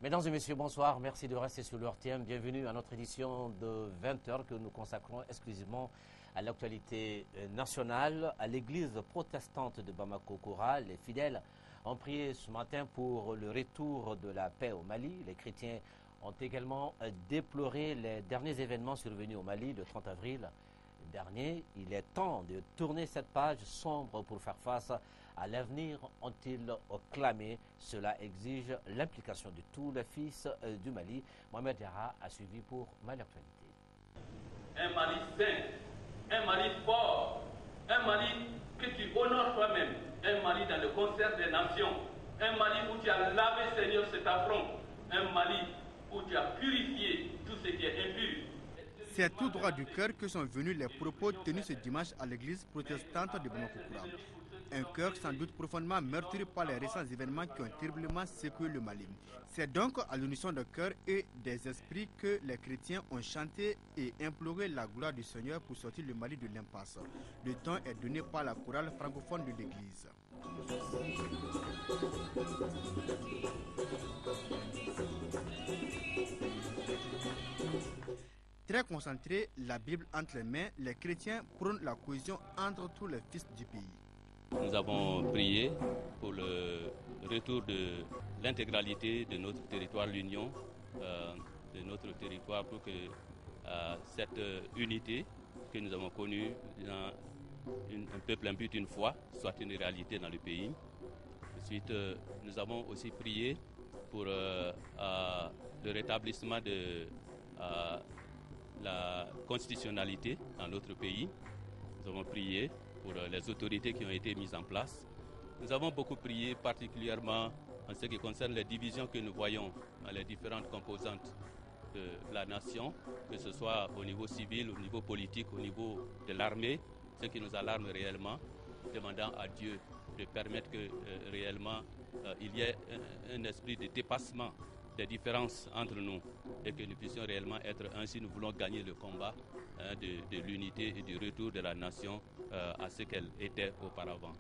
Mesdames et messieurs, bonsoir. Merci de rester sur l'RTM. Bienvenue à notre édition de 20h que nous consacrons exclusivement à l'actualité nationale. À l'église protestante de Bamako-Koura, les fidèles ont prié ce matin pour le retour de la paix au Mali. Les chrétiens ont également déploré les derniers événements survenus au Mali le 30 avril dernier. Il est temps de tourner cette page sombre pour faire face à l'avenir, ont-ils clamé. Cela exige l'implication de tous les fils du Mali. Mohamed Diarra a suivi pour Mali Actualité. Un Mali sain, un Mali fort, un Mali que tu honores toi-même, un Mali dans le concert des nations, un Mali où tu as lavé, Seigneur, cet affront, un Mali où tu as purifié tout ce qui est impur. C'est tout droit du cœur que sont venus les propos tenus ce dimanche à l'église protestante de Bamako-Koura. Un cœur sans doute profondément meurtri par les récents événements qui ont terriblement secoué le Mali. C'est donc à l'unisson de cœur et des esprits que les chrétiens ont chanté et imploré la gloire du Seigneur pour sortir le Mali de l'impasse. Le temps est donné par la chorale francophone de l'église. Très concentrés, la Bible entre les mains, les chrétiens prônent la cohésion entre tous les fils du pays. Nous avons prié pour le retour de l'intégralité de notre territoire, l'union de notre territoire, pour que cette unité que nous avons connue dans un peuple, un but, une foi, soit une réalité dans le pays. Ensuite, nous avons aussi prié pour le rétablissement de la constitutionnalité dans notre pays. Nous avons prié pour les autorités qui ont été mises en place. Nous avons beaucoup prié particulièrement en ce qui concerne les divisions que nous voyons dans les différentes composantes de la nation, que ce soit au niveau civil, au niveau politique, au niveau de l'armée, ce qui nous alarme réellement, demandant à Dieu de permettre que réellement il y ait un esprit de dépassement des différences entre nous et que nous puissions réellement être ainsi. Nous voulons gagner le combat de l'unité et du retour de la nation à ce qu'elle était auparavant.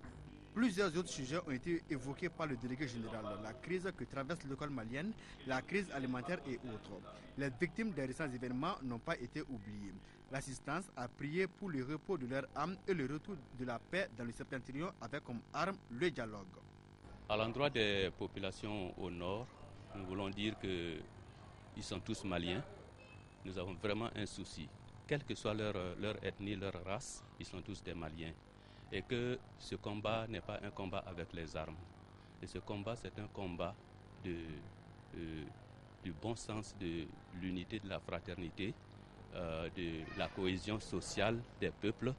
Plusieurs autres sujets ont été évoqués par le délégué général. La crise que traverse l'école malienne, la crise alimentaire et autres. Les victimes des récents événements n'ont pas été oubliées. L'assistance a prié pour le repos de leur âme et le retour de la paix dans le septentrion avec comme arme le dialogue. À l'endroit des populations au nord, nous voulons dire qu'ils sont tous maliens. Nous avons vraiment un souci. Quelle que soit leur ethnie, leur race, ils sont tous des Maliens. Et que ce combat n'est pas un combat avec les armes. Et ce combat, c'est un combat du bon sens de l'unité, de la fraternité, de la cohésion sociale des peuples.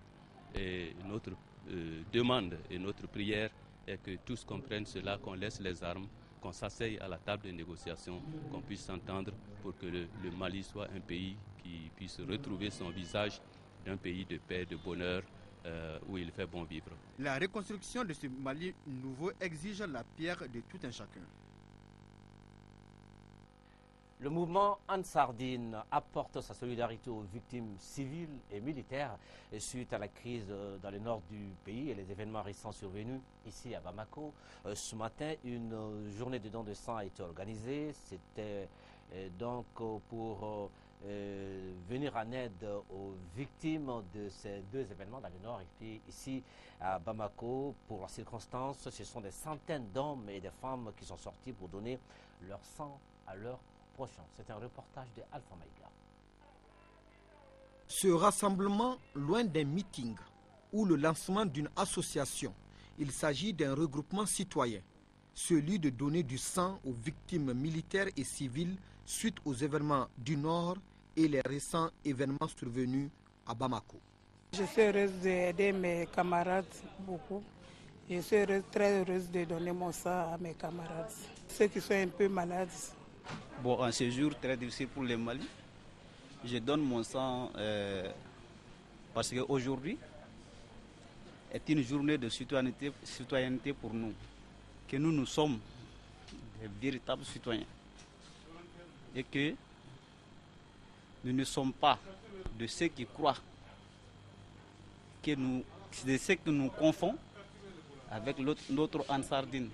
Et notre demande et notre prière est que tous comprennent cela, qu'on laisse les armes, qu'on s'asseye à la table de négociation, qu'on puisse s'entendre pour que le Mali soit un pays qui puisse retrouver son visage d'un pays de paix, de bonheur, où il fait bon vivre. La reconstruction de ce Mali nouveau exige la pierre de tout un chacun. Le mouvement Ansardine apporte sa solidarité aux victimes civiles et militaires suite à la crise dans le nord du pays et les événements récents survenus ici à Bamako. Ce matin, une journée de don de sang a été organisée. C'était donc pour venir en aide aux victimes de ces deux événements dans le nord et puis ici à Bamako. Pour la circonstance, ce sont des centaines d'hommes et de femmes qui sont sortis pour donner leur sang à leur prochain. C'est un reportage de Alpha Maïga. Ce rassemblement, loin d'un meeting ou le lancement d'une association, il s'agit d'un regroupement citoyen, celui de donner du sang aux victimes militaires et civiles suite aux événements du Nord et les récents événements survenus à Bamako. Je suis heureuse d'aider mes camarades beaucoup. Je suis très heureuse de donner mon sang à mes camarades, ceux qui sont un peu malades. Bon, un séjour très difficile pour le Mali. Je donne mon sang parce qu'aujourd'hui est une journée de citoyenneté pour nous, que nous sommes des véritables citoyens et que nous ne sommes pas de ceux qui croient, de ceux que nous confondons avec notre Ansardine.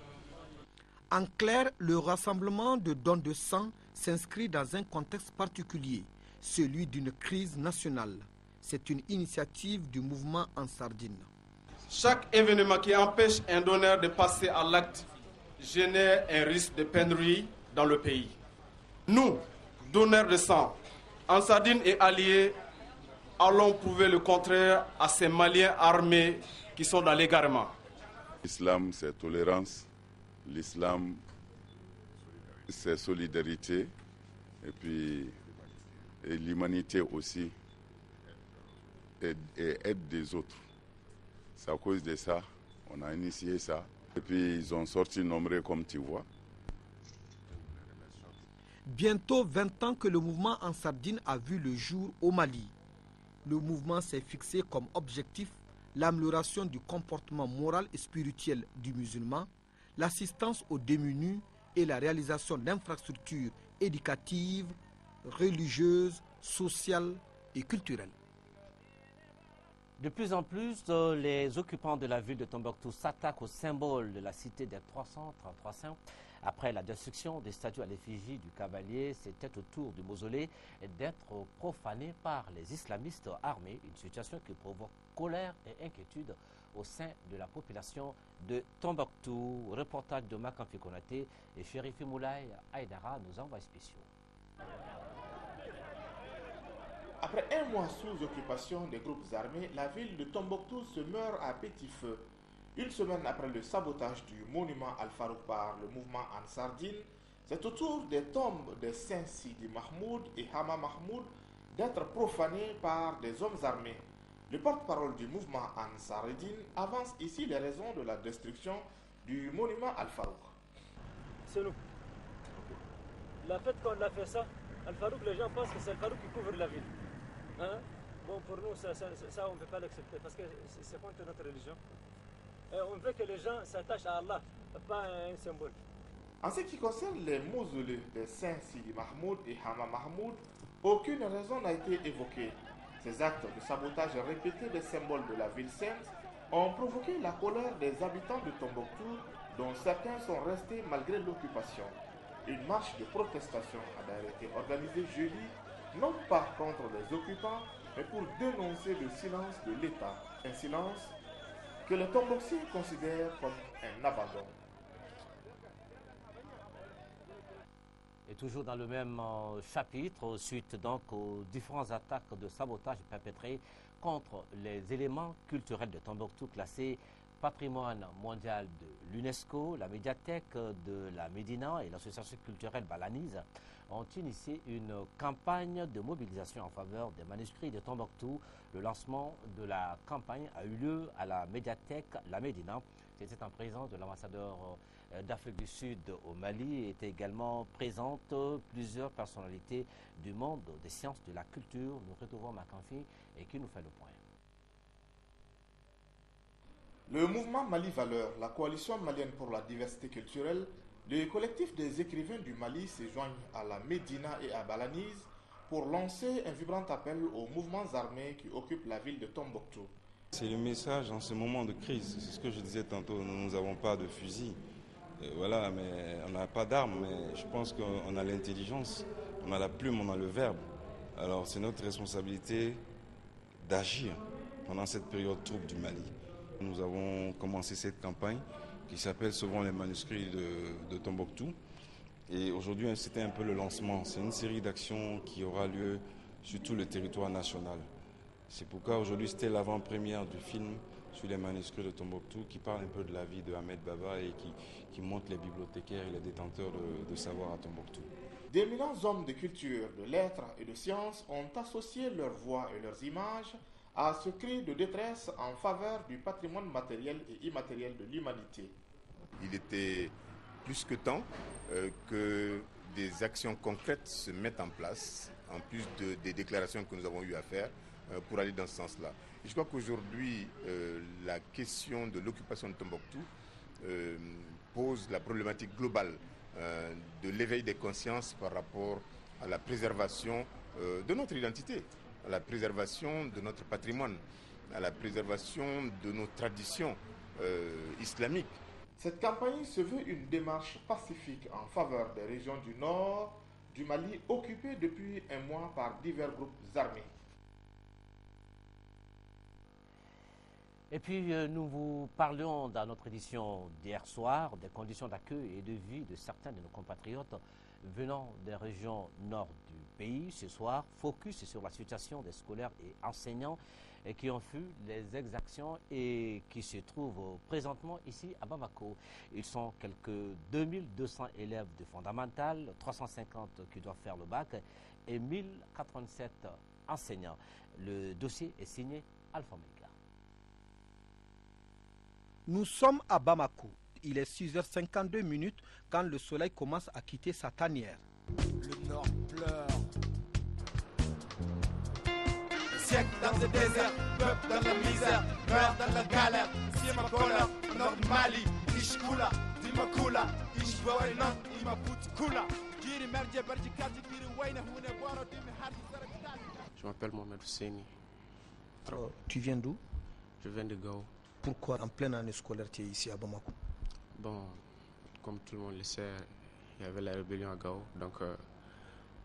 En clair, le rassemblement de dons de sang s'inscrit dans un contexte particulier, celui d'une crise nationale. C'est une initiative du mouvement Ansardine. Chaque événement qui empêche un donneur de passer à l'acte génère un risque de pénurie dans le pays. Nous, donneurs de sang, Ansardine et alliés, allons prouver le contraire à ces Maliens armés qui sont dans l'égarement. L'islam, c'est tolérance. L'islam, c'est solidarité. Et puis, l'humanité aussi. Et aide des autres. C'est à cause de ça, on a initié ça. Et puis, ils ont sorti nombreux, comme tu vois. Bientôt 20 ans que le mouvement Ansardine a vu le jour au Mali. Le mouvement s'est fixé comme objectif l'amélioration du comportement moral et spirituel du musulman, l'assistance aux démunis et la réalisation d'infrastructures éducatives, religieuses, sociales et culturelles. De plus en plus, les occupants de la ville de Tombouctou s'attaquent au symbole de la cité des 333 saints. Après la destruction des statues à l'effigie du cavalier, c'était au tour du mausolée d'être profané par les islamistes armés, une situation qui provoque colère et inquiétude au sein de la population de Tombouctou. Reportage de Makamfi Konaté et Chérifi Moulay Aïdara, nos envois spéciaux. Après un mois sous occupation des groupes armés, la ville de Tombouctou se meurt à petit feu. Une semaine après le sabotage du monument Al-Farouk par le mouvement Ansardine, c'est au tour des tombes des saints Sidi Mahmoud et Hama Mahmoud d'être profanées par des hommes armés. Le porte-parole du mouvement Ansardine avance ici les raisons de la destruction du monument Al-Farouk. C'est nous. La fête qu'on a fait ça, Al-Farouk, les gens pensent que c'est Al-Farouk qui couvre la ville. Hein? Bon, pour nous, ça on ne peut pas l'accepter parce que c'est contre notre religion. Et on veut que les gens s'attachent à Allah, pas à un symbole. En ce qui concerne les mausolées des saints Sidi Mahmoud et Hama Mahmoud, aucune raison n'a été évoquée. Ces actes de sabotage répétés des symboles de la ville sainte ont provoqué la colère des habitants de Tombouctou, dont certains sont restés malgré l'occupation. Une marche de protestation a d'ailleurs été organisée jeudi, non pas contre les occupants, mais pour dénoncer le silence de l'État. Un silence que les Tombouctiens considèrent comme un abandon. Et toujours dans le même chapitre, suite donc aux différentes attaques de sabotage perpétrées contre les éléments culturels de Tombouctou classés patrimoine mondial de l'UNESCO, la médiathèque de la Médina et l'association culturelle Balanise ont initié une campagne de mobilisation en faveur des manuscrits de Tombouctou. Le lancement de la campagne a eu lieu à la médiathèque La Médina. C'était en présence de l'ambassadeur d'Afrique du Sud au Mali. Étaient également présentes plusieurs personnalités du monde des sciences de la culture. Nous retrouvons Makamfi et qui nous fait le point. Le mouvement Mali Valeurs, la coalition malienne pour la diversité culturelle, le collectif des écrivains du Mali se joignent à la Médina et à Balanise pour lancer un vibrant appel aux mouvements armés qui occupent la ville de Tombouctou. C'est le message en ce moment de crise, c'est ce que je disais tantôt, nous n'avons pas de fusil, voilà, mais on n'a pas d'armes, mais je pense qu'on a l'intelligence, on a la plume, on a le verbe. Alors c'est notre responsabilité d'agir pendant cette période trouble du Mali. Nous avons commencé cette campagne qui s'appelle Sauvons les manuscrits de Tombouctou. Et aujourd'hui, c'était un peu le lancement. C'est une série d'actions qui aura lieu sur tout le territoire national. C'est pourquoi aujourd'hui, c'était l'avant-première du film sur les manuscrits de Tombouctou qui parle un peu de la vie de Ahmed Baba et qui montre les bibliothécaires et les détenteurs de savoir à Tombouctou. D'éminents hommes de culture, de lettres et de sciences ont associé leurs voix et leurs images à ce cri de détresse en faveur du patrimoine matériel et immatériel de l'humanité. Il était plus que temps que des actions concrètes se mettent en place, en plus des déclarations que nous avons eu à faire pour aller dans ce sens-là. Et je crois qu'aujourd'hui, la question de l'occupation de Tombouctou pose la problématique globale de l'éveil des consciences par rapport à la préservation de notre identité, à la préservation de notre patrimoine, à la préservation de nos traditions islamiques. Cette campagne se veut une démarche pacifique en faveur des régions du nord du Mali occupées depuis un mois par divers groupes armés. Et puis, nous vous parlions dans notre édition d'hier soir des conditions d'accueil et de vie de certains de nos compatriotes venant des régions nord du pays. Ce soir, focus sur la situation des scolaires et enseignants qui ont fui les exactions et qui se trouvent présentement ici à Bamako. Ils sont quelques 2200 élèves de fondamentale, 350 qui doivent faire le bac et 1087 enseignants. Le dossier est signé Alpha Mega. Nous sommes à Bamako. Il est 6h52 quand le soleil commence à quitter sa tanière. Le Nord pleure. Siècle dans le désert, peuple dans la misère, meurt dans la galère. Siemakola, Nord Mali, Ishkula, Dimakula, Ishwaina, Imaputkula. Je m'appelle Mohamed Husseini. Tu viens d'où? Je viens de Gao. Pourquoi en pleine année scolaire tu es ici à Bamako? Bon, comme tout le monde le sait, il y avait la rébellion à Gao, donc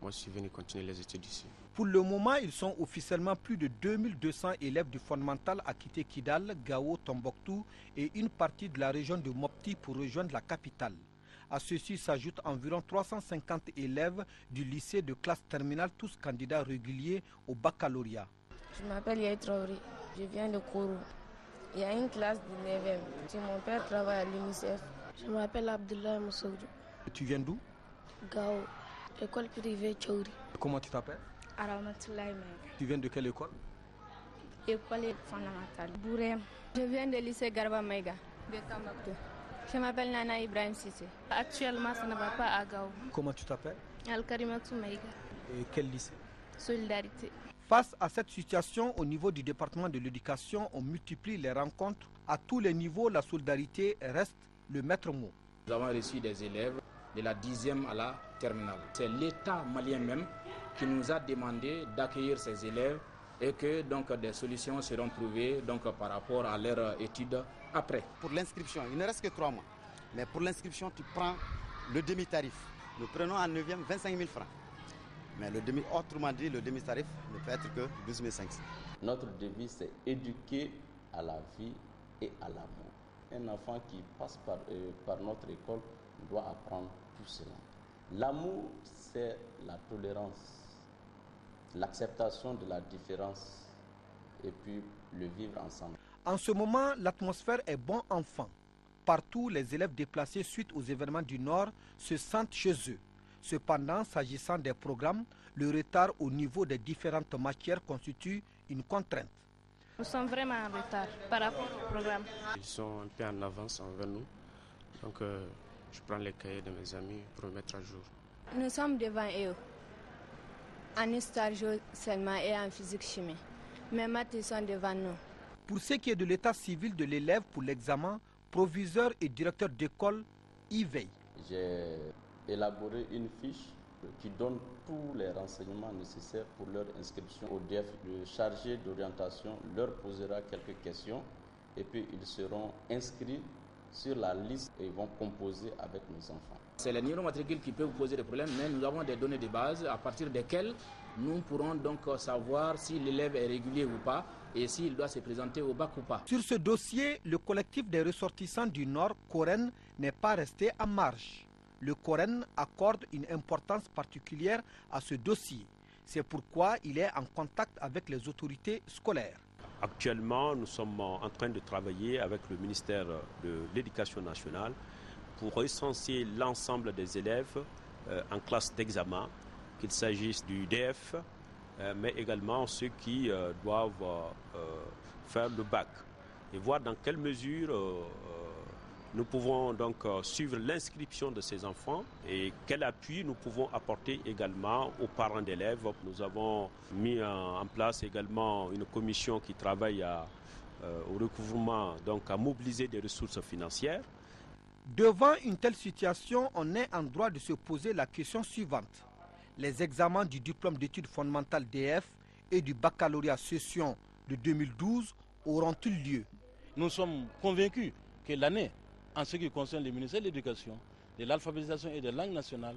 moi je suis venu continuer les études ici. Pour le moment, ils sont officiellement plus de 2200 élèves du fondamental à quitter Kidal, Gao, Tombouctou et une partie de la région de Mopti pour rejoindre la capitale. À ceci s'ajoutent environ 350 élèves du lycée de classe terminale, tous candidats réguliers au baccalauréat. Je m'appelle Yaï Traoré, je viens de Kourou. Il y a une classe de 9e. Mon père travaille à l'UNICEF. Je m'appelle Abdullah Moussoudou. Tu viens d'où? Gao, école privée Tchouri. Comment tu t'appelles? Aramatoulaye Meng. Tu viens de quelle école? École fondamentale. Bourem. Je viens de lycée Garba Maïga de Tombouctou. Je m'appelle Nana Ibrahim Sissé. Actuellement, ça ne va pas à Gao. Comment tu t'appelles? Al-Karimatou Maïga. Et quel lycée? Solidarité. Face à cette situation, au niveau du département de l'éducation, on multiplie les rencontres. À tous les niveaux, la solidarité reste le maître mot. Nous avons reçu des élèves de la 10e à la terminale. C'est l'État malien même qui nous a demandé d'accueillir ces élèves et que donc des solutions seront trouvées donc, par rapport à leur étude après. Pour l'inscription, il ne reste que 3 mois. Mais pour l'inscription, tu prends le demi-tarif. Nous prenons en 9e 25 000 francs. Mais autrement dit, le demi-tarif ne peut être que 12 500. Notre devise, c'est éduquer à la vie et à l'amour. Un enfant qui passe par notre école doit apprendre tout cela. L'amour, c'est la tolérance, l'acceptation de la différence et puis le vivre ensemble. En ce moment, l'atmosphère est bon enfant. Partout, les élèves déplacés suite aux événements du Nord se sentent chez eux. Cependant, s'agissant des programmes, le retard au niveau des différentes matières constitue une contrainte. Nous sommes vraiment en retard par rapport au programme. Ils sont un peu en avance envers nous, donc je prends les cahiers de mes amis pour me mettre à jour. Nous sommes devant eux, en histoire seulement et en physique-chimie. Mes maths ils sont devant nous. Pour ce qui est de l'état civil de l'élève pour l'examen, proviseur et directeur d'école y veillent. J'ai élaboré une fiche qui donne tous les renseignements nécessaires pour leur inscription au DEF. Le chargé d'orientation leur posera quelques questions et puis ils seront inscrits sur la liste et ils vont composer avec nos enfants. C'est les numéros matricules qui peuvent poser des problèmes, mais nous avons des données de base à partir desquelles nous pourrons donc savoir si l'élève est régulier ou pas et s'il doit se présenter au bac ou pas. Sur ce dossier, le collectif des ressortissants du Nord, Coren, n'est pas resté en marge. Le Coren accorde une importance particulière à ce dossier. C'est pourquoi il est en contact avec les autorités scolaires. Actuellement, nous sommes en train de travailler avec le ministère de l'Éducation nationale pour recenser l'ensemble des élèves en classe d'examen, qu'il s'agisse du DEF, mais également ceux qui doivent faire le bac, et voir dans quelle mesure nous pouvons donc suivre l'inscription de ces enfants et quel appui nous pouvons apporter également aux parents d'élèves. Nous avons mis en place également une commission qui travaille au recouvrement, donc à mobiliser des ressources financières. Devant une telle situation, on est en droit de se poser la question suivante. Les examens du diplôme d'études fondamentales DF et du baccalauréat session de 2012 auront-ils lieu? Nous sommes convaincus que l'année en ce qui concerne le ministère de l'Éducation, de l'alphabétisation et des langues nationales,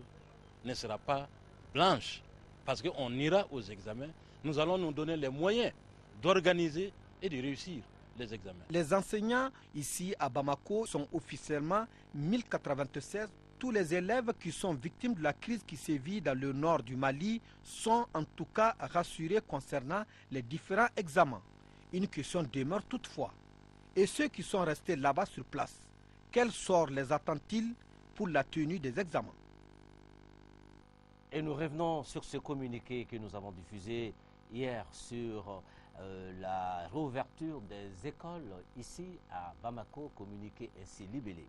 ne sera pas blanche. Parce qu'on ira aux examens, nous allons nous donner les moyens d'organiser et de réussir les examens. Les enseignants ici à Bamako sont officiellement 1096. Tous les élèves qui sont victimes de la crise qui sévit dans le nord du Mali sont en tout cas rassurés concernant les différents examens. Une question demeure toutefois. Et ceux qui sont restés là-bas sur place, quel sort les attend-il pour la tenue des examens? Et nous revenons sur ce communiqué que nous avons diffusé hier sur la réouverture des écoles ici à Bamako, communiqué ainsi libellé.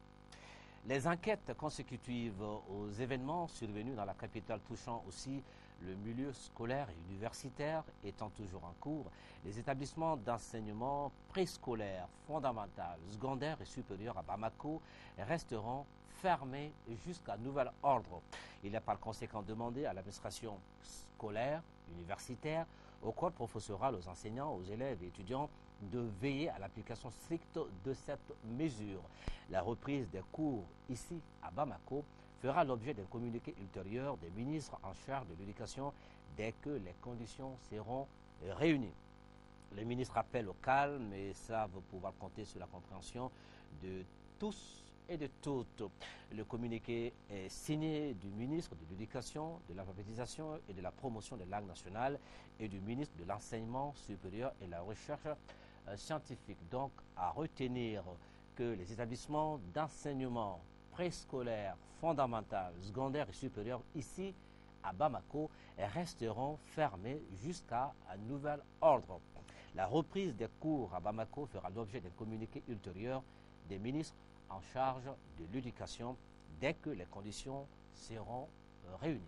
Les enquêtes consécutives aux événements survenus dans la capitale touchant aussi le milieu scolaire et universitaire étant toujours en cours, les établissements d'enseignement préscolaire, fondamental, secondaire et supérieur à Bamako resteront fermés jusqu'à nouvel ordre. Il est par conséquent demandé à l'administration scolaire, universitaire, au corps professoral, aux enseignants, aux élèves et étudiants de veiller à l'application stricte de cette mesure. La reprise des cours ici à Bamako fera l'objet d'un communiqué ultérieur des ministres en charge de l'éducation dès que les conditions seront réunies. Les ministres appellent au calme et savent pouvoir compter sur la compréhension de tous et de toutes. Le communiqué est signé du ministre de l'Éducation, de l'alphabétisation et de la promotion des langues nationales et du ministre de l'Enseignement supérieur et la recherche scientifique. Donc, à retenir que les établissements d'enseignement préscolaire, fondamental, secondaire et supérieur ici à Bamako resteront fermés jusqu'à un nouvel ordre. La reprise des cours à Bamako fera l'objet d'un communiqué ultérieur des ministres en charge de l'éducation dès que les conditions seront réunies.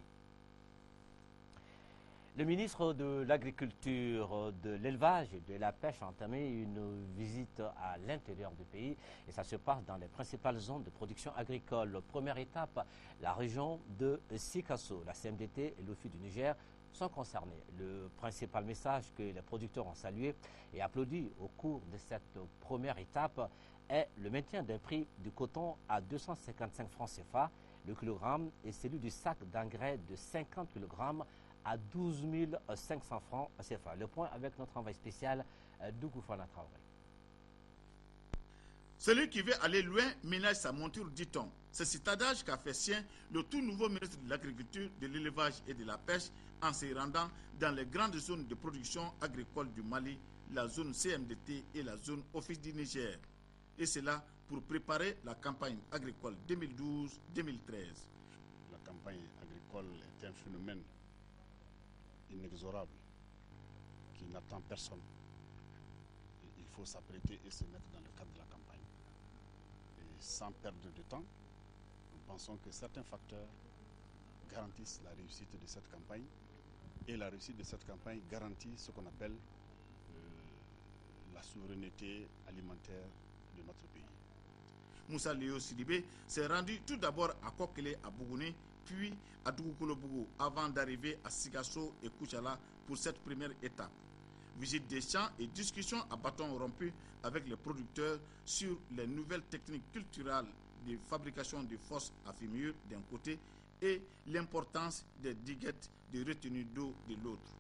Le ministre de l'Agriculture, de l'Élevage et de la Pêche a entamé une visite à l'intérieur du pays et ça se passe dans les principales zones de production agricole. Première étape, la région de Sikasso. La CMDT et l'OFI du Niger sont concernés. Le principal message que les producteurs ont salué et applaudi au cours de cette première étape est le maintien d'un prix du coton à 255 francs CFA le kilogramme et celui du sac d'engrais de 50 kg à 12 500 francs CFA. Le point avec notre envoyé spécial Dougou Fana Traoré. Celui qui veut aller loin ménage sa monture, dit-on. C'est cet adage qu'a fait sien le tout nouveau ministre de l'Agriculture, de l'Élevage et de la Pêche en se rendant dans les grandes zones de production agricole du Mali, la zone CMDT et la zone Office du Niger. Et cela pour préparer la campagne agricole 2012-2013. La campagne agricole est un phénomène inexorable qui n'attend personne. Et il faut s'apprêter et se mettre dans le cadre de la campagne. Et sans perdre de temps, nous pensons que certains facteurs garantissent la réussite de cette campagne et la réussite de cette campagne garantit ce qu'on appelle la souveraineté alimentaire de notre pays. Moussa Léo Sidibé s'est rendu tout d'abord à Kokele à Bougouni, puis à Dougoukolobougo avant d'arriver à Sigasso et Kouchala pour cette première étape. Visite des champs et discussion à bâton rompu avec les producteurs sur les nouvelles techniques culturelles de fabrication de fosses à fumure d'un côté et l'importance des diguettes de retenue d'eau de l'autre.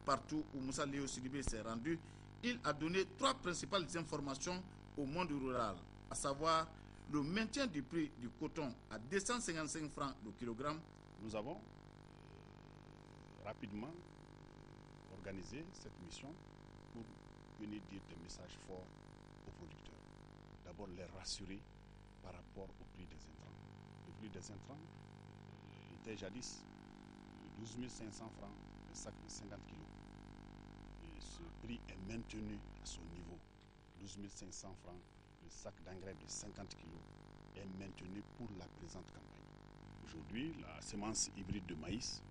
Partout où Moussa Léo Sidibé s'est rendu, il a donné trois principales informations au monde rural, à savoir le maintien du prix du coton à 255 francs le kilogramme. Nous avons rapidement organisé cette mission pour venir dire des messages forts aux producteurs. D'abord les rassurer par rapport au prix des intrants. Le prix des intrants était jadis de 12 500 francs le sac de 50 kg. Et ce prix est maintenu à son niveau. 12 500 francs le sac d'engrais de 50 kg est maintenu pour la présente campagne. Aujourd'hui, la semence hybride de maïs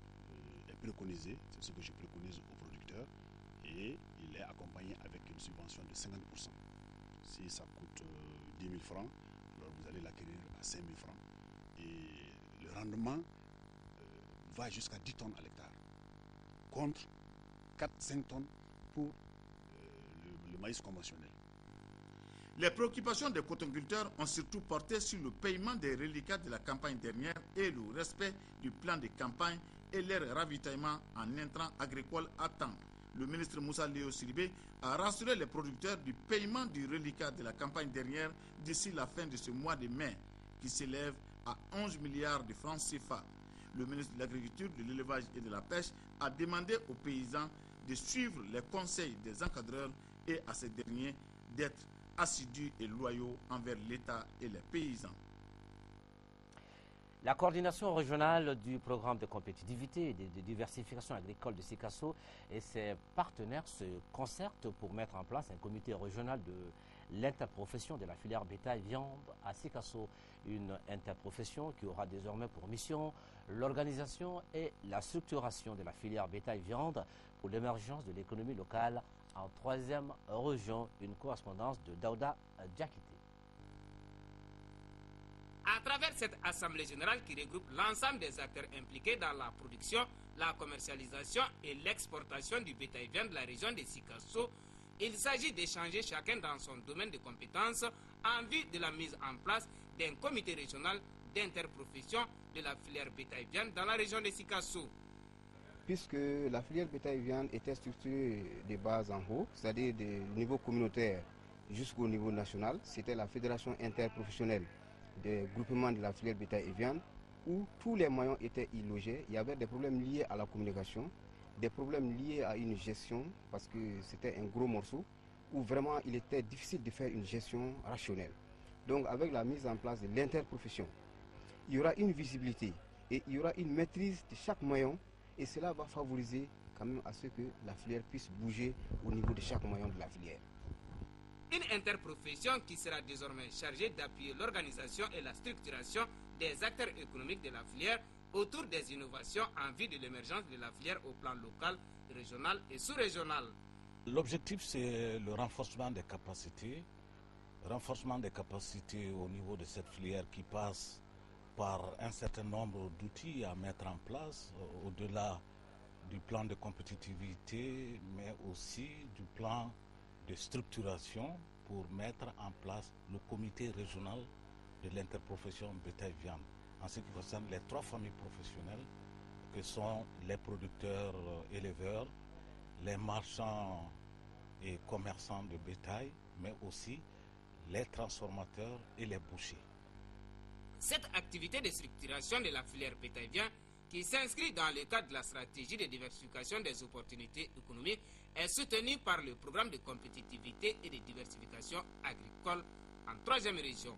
est préconisée, c'est ce que je préconise aux producteurs, et il est accompagné avec une subvention de 50%. Si ça coûte 10 000 francs, alors vous allez l'acquérir à 5 000 francs. Et le rendement va jusqu'à 10 tonnes à l'hectare, contre 4-5 tonnes pour le maïs conventionnel. Les préoccupations des cotonculteurs ont surtout porté sur le paiement des reliquats de la campagne dernière et le respect du plan de campagne et leur ravitaillement en intrants agricoles à temps. Le ministre Moussa Léo Sidibé a rassuré les producteurs du paiement du reliquat de la campagne dernière d'ici la fin de ce mois de mai, qui s'élève à 11 milliards de francs CFA. Le ministre de l'Agriculture, de l'Élevage et de la Pêche a demandé aux paysans de suivre les conseils des encadreurs et à ces derniers d'être assidus et loyaux envers l'État et les paysans. La coordination régionale du programme de compétitivité et de diversification agricole de Sikasso et ses partenaires se concertent pour mettre en place un comité régional de l'interprofession de la filière bétail-viande à Sikasso. Une interprofession qui aura désormais pour mission l'organisation et la structuration de la filière bétail-viande pour l'émergence de l'économie locale en 3e région. Une correspondance de Daouda Diakité. À travers cette assemblée générale qui regroupe l'ensemble des acteurs impliqués dans la production, la commercialisation et l'exportation du bétail viande de la région de Sikasso, il s'agit d'échanger chacun dans son domaine de compétences en vue de la mise en place d'un comité régional d'interprofession de la filière bétail viande dans la région de Sikasso. Puisque la filière bétail viande était structurée de base en haut, c'est-à-dire du niveau communautaire jusqu'au niveau national, c'était la fédération interprofessionnelle des groupements de la filière bétail et viande, où tous les maillons étaient y logés. Il y avait des problèmes liés à la communication, des problèmes liés à une gestion, parce que c'était un gros morceau, où vraiment il était difficile de faire une gestion rationnelle. Donc avec la mise en place de l'interprofession, il y aura une visibilité et il y aura une maîtrise de chaque maillon, et cela va favoriser quand même à ce que la filière puisse bouger au niveau de chaque maillon de la filière. Une interprofession qui sera désormais chargée d'appuyer l'organisation et la structuration des acteurs économiques de la filière autour des innovations en vue de l'émergence de la filière au plan local, régional et sous-régional. L'objectif, c'est le renforcement des capacités au niveau de cette filière qui passe par un certain nombre d'outils à mettre en place, au-delà du plan de compétitivité, mais aussi du plan de structuration pour mettre en place le comité régional de l'interprofession bétail-viande. En ce qui concerne les 3 familles professionnelles que sont les producteurs éleveurs, les marchands et commerçants de bétail, mais aussi les transformateurs et les bouchers. Cette activité de structuration de la filière bétail-viande qui s'inscrit dans le cadre de la stratégie de diversification des opportunités économiques est soutenue par le programme de compétitivité et de diversification agricole en 3e région.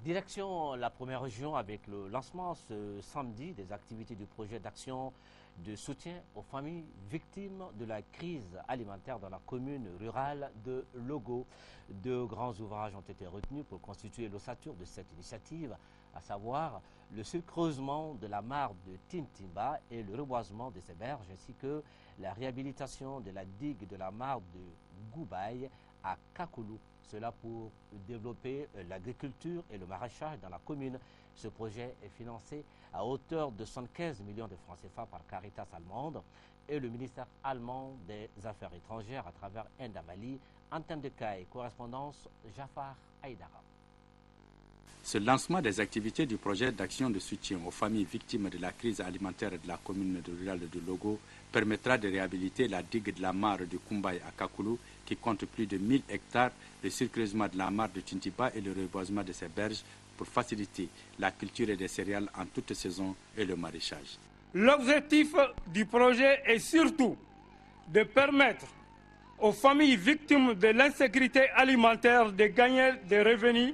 Direction la première région avec le lancement ce samedi des activités du projet d'action de soutien aux familles victimes de la crise alimentaire dans la commune rurale de Logo. 2 grands ouvrages ont été retenus pour constituer l'ossature de cette initiative, à savoir le creusement de la mare de Tintimba et le reboisement de ses berges, ainsi que la réhabilitation de la digue de la mare de Goubaye à Kakoulou. Cela pour développer l'agriculture et le maraîchage dans la commune. Ce projet est financé à hauteur de 75 millions de francs CFA par Caritas allemande et le ministère allemand des Affaires étrangères à travers Indamali. Antenne de Caille, correspondance Jafar Aïdara. Ce lancement des activités du projet d'action de soutien aux familles victimes de la crise alimentaire de la commune rurale de Logo permettra de réhabiliter la digue de la mare de Koumbaye à Kakoulou qui compte plus de 1000 hectares, le surcreusement de la mare de Tintiba et le reboisement de ses berges pour faciliter la culture des céréales en toute saison et le maraîchage. L'objectif du projet est surtout de permettre aux familles victimes de l'insécurité alimentaire de gagner des revenus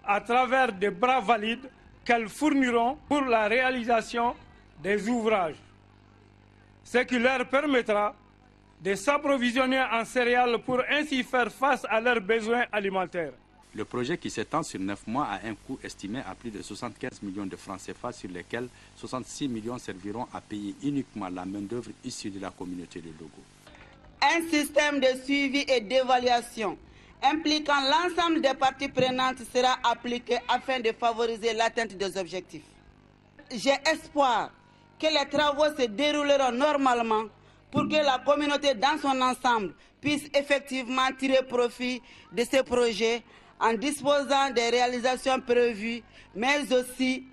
à travers des bras valides qu'elles fourniront pour la réalisation des ouvrages, ce qui leur permettra de s'approvisionner en céréales pour ainsi faire face à leurs besoins alimentaires. Le projet qui s'étend sur 9 mois a un coût estimé à plus de 75 millions de francs CFA sur lesquels 66 millions serviront à payer uniquement la main-d'œuvre issue de la communauté de Logo. Un système de suivi et d'évaluation impliquant l'ensemble des parties prenantes sera appliqué afin de favoriser l'atteinte des objectifs. J'ai espoir que les travaux se dérouleront normalement pour que la communauté dans son ensemble puisse effectivement tirer profit de ces projets en disposant des réalisations prévues, mais aussi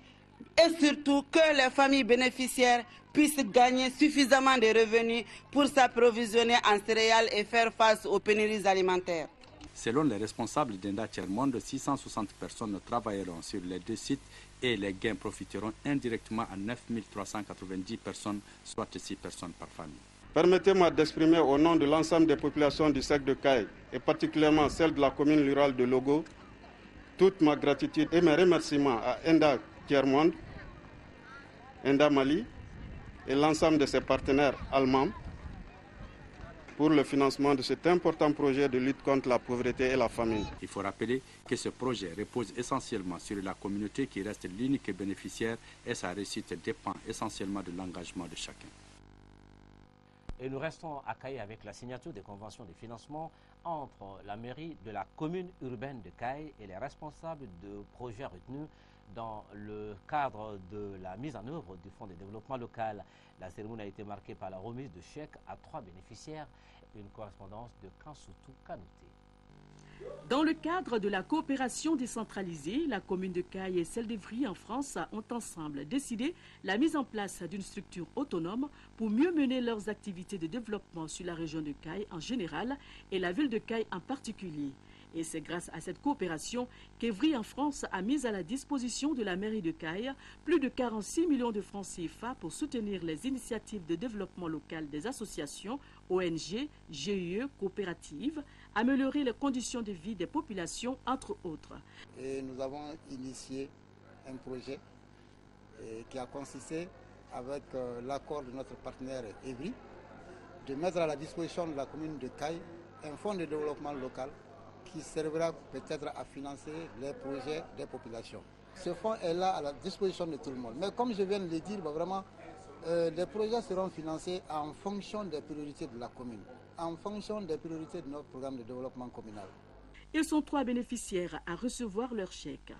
et surtout que les familles bénéficiaires puissent gagner suffisamment de revenus pour s'approvisionner en céréales et faire face aux pénuries alimentaires. Selon les responsables d'Enda Tiers-Monde, 660 personnes travailleront sur les 2 sites et les gains profiteront indirectement à 9 390 personnes, soit 6 personnes par famille. Permettez-moi d'exprimer au nom de l'ensemble des populations du SEC de Caille et particulièrement celle de la commune rurale de Logo, toute ma gratitude et mes remerciements à Enda Tiers-Monde, Enda Mali et l'ensemble de ses partenaires allemands pour le financement de cet important projet de lutte contre la pauvreté et la famine. Il faut rappeler que ce projet repose essentiellement sur la communauté qui reste l'unique bénéficiaire et sa réussite dépend essentiellement de l'engagement de chacun. Et nous restons à Caille avec la signature des conventions de financement entre la mairie de la commune urbaine de Caille et les responsables de projets retenus dans le cadre de la mise en œuvre du Fonds de développement local. La cérémonie a été marquée par la remise de chèques à 3 bénéficiaires. Une correspondance de Kansoutou Kanouté. Dans le cadre de la coopération décentralisée, la commune de Caille et celle d'Evry en France ont ensemble décidé la mise en place d'une structure autonome pour mieux mener leurs activités de développement sur la région de Caille en général et la ville de Caille en particulier. Et c'est grâce à cette coopération qu'Evry en France a mis à la disposition de la mairie de Caille plus de 46 millions de francs CFA pour soutenir les initiatives de développement local des associations, ONG, GIE, coopératives, améliorer les conditions de vie des populations, entre autres. Et nous avons initié un projet qui a consisté, avec l'accord de notre partenaire Evry, de mettre à la disposition de la commune de Caille un fonds de développement local qui servira peut-être à financer les projets des populations. Ce fonds est là à la disposition de tout le monde. Mais comme je viens de le dire, vraiment, les projets seront financés en fonction des priorités de la commune, en fonction des priorités de notre programme de développement communal. Ils sont 3 bénéficiaires à recevoir leur chèque.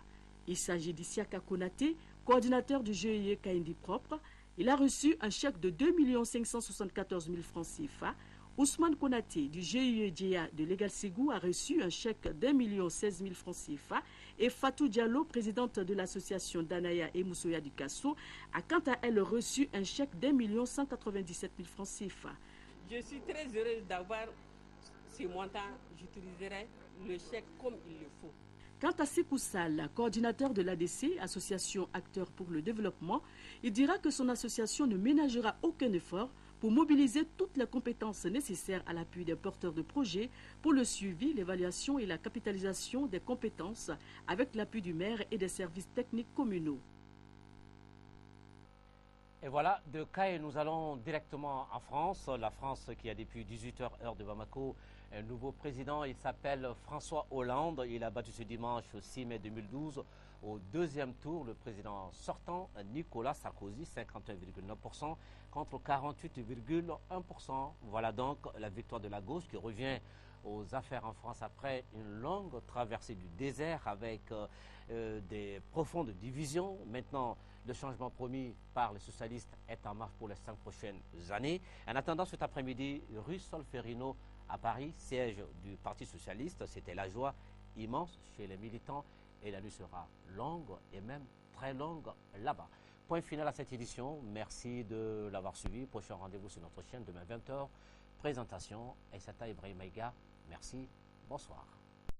Il s'agit d'Isiaka Konaté, coordinateur du GIE Kaindi Propre. Il a reçu un chèque de 2 574 000 francs CFA. Ousmane Konaté du GIE Djea de Legal Ségou a reçu un chèque d'1 16 000 francs CFA et Fatou Diallo, présidente de l'association Danaya et Moussoya du Kasso, a quant à elle reçu un chèque d'1 197 000 francs CFA. Je suis très heureuse d'avoir ce montant. J'utiliserai le chèque comme il le faut. Quant à Sekou Sall, coordinateur de l'ADC, Association Acteurs pour le Développement, il dira que son association ne ménagera aucun effort pour mobiliser toutes les compétences nécessaires à l'appui des porteurs de projets pour le suivi, l'évaluation et la capitalisation des compétences avec l'appui du maire et des services techniques communaux. Et voilà, de Caille, nous allons directement en France. La France qui a depuis 18h heure de Bamako un nouveau président. Il s'appelle François Hollande. Il a battu ce dimanche 6 mai 2012 au 2e tour le président sortant Nicolas Sarkozy, 51,9% contre 48,1%. Voilà donc la victoire de la gauche qui revient aux affaires en France après une longue traversée du désert avec des profondes divisions. Maintenant, le changement promis par les socialistes est en marche pour les 5 prochaines années. En attendant cet après-midi, rue Solferino à Paris, siège du Parti socialiste, c'était la joie immense chez les militants et la nuit sera longue et même très longue là-bas. Point final à cette édition. Merci de l'avoir suivi. Prochain rendez-vous sur notre chaîne demain 20h. Présentation Aïssata Ibrahim Maïga. Merci. Bonsoir.